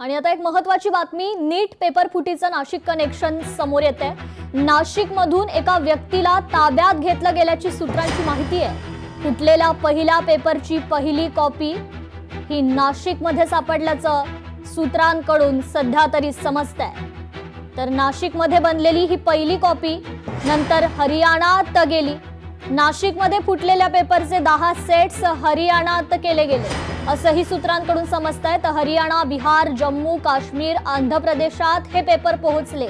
आणि आता एक महत्त्वाची बातमी, नीट पेपर फुटीचं नाशिक कनेक्शन समोर येते। नाशिकमधून एका व्यक्तीला ताब्यात घेतलं गेल्याची सूत्रांची माहिती आहे। फुटलेल्या पहिल्या पेपरची पहिली कॉपी ही नाशिकमध्ये सापडल्याचं सूत्रांकडून सध्या तरी समजतंय। तर नाशिकमध्ये बनलेली ही पहिली कॉपी नंतर हरियाणात गेली। नाशिकमध्ये फुटलेल्या पेपरचे 10 सेट्स हरियाणात केले गेले असंही सूत्रांकडून समजतंय। तर हरियाणा, बिहार, जम्मू काश्मीर, आंध्र प्रदेशात हे पेपर पोहोचले।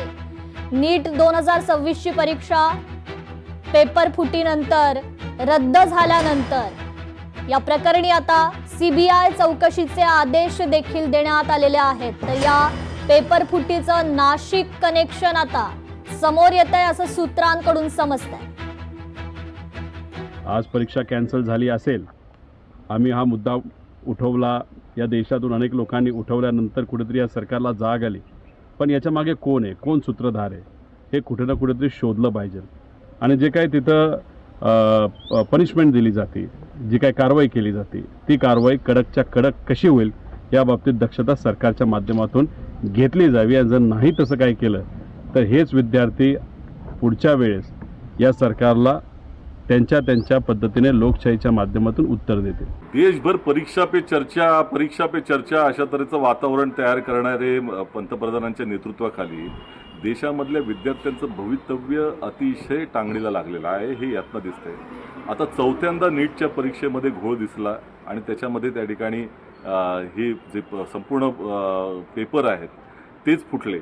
नीट 2026 ची परीक्षा पेपर फुटीनंतर रद्द झाल्यानंतर या प्रकरणी आता सीबीआय चौकशीचे आदेश देखील देण्यात आलेले आहेत। तर या पेपर फुटीचं नाशिक कनेक्शन आता समोर येतंय असं सूत्रांकडून समजतंय। आज परीक्षा कॅन्सल झाली असेल, आम्ही हा मुद्दा उठवला, या देशातून अनेक लोकांनी उठवल्यानंतर कुठेतरी या सरकारला जाग आली। पण याच्या मागे कोण आहे, कोण सूत्रधार आहे, हे कुठे ना कुठेतरी शोधलं पाहिजे। आणि जे काही तिथं पनिशमेंट दिली जाते, जी काही कारवाई केली जाते, ती कारवाई कडकच्या कडक कशी होईल या बाबतीत दक्षता सरकारच्या माध्यमातून घेतली जावी। आणि जर नाही तसं काही केलं तर हेच विद्यार्थी पुढच्या वेळेस या सरकारला त्यांच्या पद्धतीने लोकशाहीच्या माध्यमातून उत्तर देते। देशभर परीक्षा पे चर्चा अशा तऱ्हेचं वातावरण तयार करणारे पंतप्रधानांच्या नेतृत्वाखाली देशामधल्या विद्यार्थ्यांचं भवितव्य अतिशय टांगणीला लागलेलं आहे, हे यातनं दिसतंय। आता चौथ्यांदा नीटच्या परीक्षेमध्ये घोळ दिसला आणि त्याच्यामध्ये त्या ठिकाणी हे जे संपूर्ण पेपर आहेत तेच फुटले।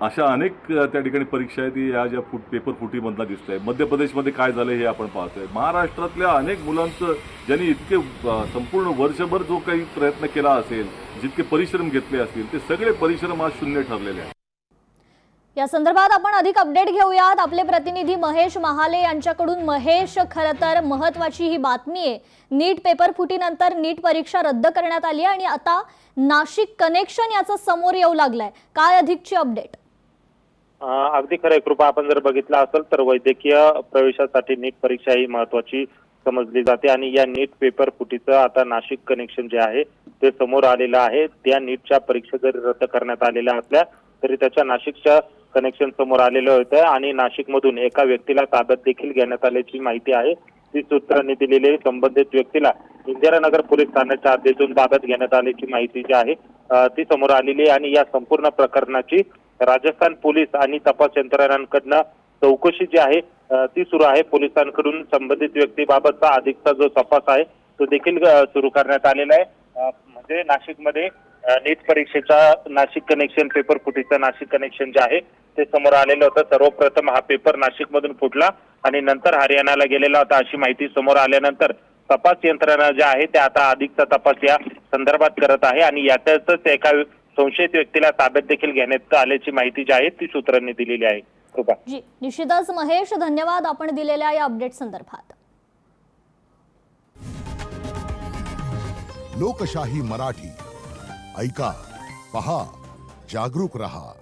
अशा अनेक त्या ठिकाणी परीक्षा आहेत या ज्या पेपर फुटीमधला दिसत आहे। मध्य प्रदेशमध्ये काय झालं हे आपण पाहतोय। महाराष्ट्रातल्या अनेक मुलांचं ज्यांनी इतके संपूर्ण वर्षभर जो काही प्रयत्न केला असेल, जितके परिश्रम घेतले असतील, ते सगळे परिश्रम आज शून्य ठरलेले आहेत। या संदर्भात आपण अधिक अपडेट घेऊयात आपले प्रतिनिधी महेश महाले यांच्याकडून। महेश, खरं तर महत्त्वाची ही बातमी आहे, नीट पेपर फुटीनंतर नीट परीक्षा रद्द करण्यात आली आणि आता नाशिक कनेक्शन याचं समोर येऊ लागलंय। काय अधिकची अपडेट? अगदी खरं, कृपा आपण जर बघितलं असेल तर वैद्यकीय प्रवेशासाठी नीट परीक्षा ही महत्त्वाची समजली जाते आणि या नीट पेपर फुटीचं आता नाशिक कनेक्शन जे आहे ते समोर आलेलं आहे। त्या नीटच्या परीक्षा जरी रद्द करण्यात आलेल्या असल्या तरी त्याच्या नाशिकच्या कनेक्शन समोर आलेलं होतं आणि नाशिकमधून एका व्यक्तीला ताब्यात देखील घेण्यात आल्याची माहिती आहे। ती सूत्रांनी दिलेली संबंधित व्यक्तीला इंदिरानगर पोलीस ठाण्याच्या हद्दीतून ताब्यात घेण्यात आल्याची माहिती जी आहे ती समोर आलेली आहे। आणि या संपूर्ण प्रकरणाची राजस्थान पोलीस आणि तपास यंत्रणांकडनं चौकशी जी आहे ती सुरू आहे। पोलिसांकडून संबंधित व्यक्तीबाबतचा अधिकचा जो तपास आहे तो देखील सुरू करण्यात आलेला आहे। म्हणजे नाशिकमध्ये नीट परीक्षेचा नाशिक कनेक्शन, पेपर फुटीचं नाशिक कनेक्शन जे आहे ते समोर आलेलं होतं। सर्वप्रथम हा पेपर नाशिकमधून फुटला आणि नंतर हरियाणाला गेलेला होता अशी माहिती समोर आल्यानंतर तपास यंत्रणा ज्या आहे त्या आता अधिकचा तपास या संदर्भात करत आहे आणि यातच एका संशयित व्यक्तीला ताब्यात देखील घेण्यात आल्याची माहिती जी आहे ती सूत्रांनी दिलेली आहे। कृपा जी, निश्चितच महेश, धन्यवाद आपण दिलेल्या या अपडेट संदर्भात। लोकशाही मराठी ऐका, पहा, जागरूक रहा।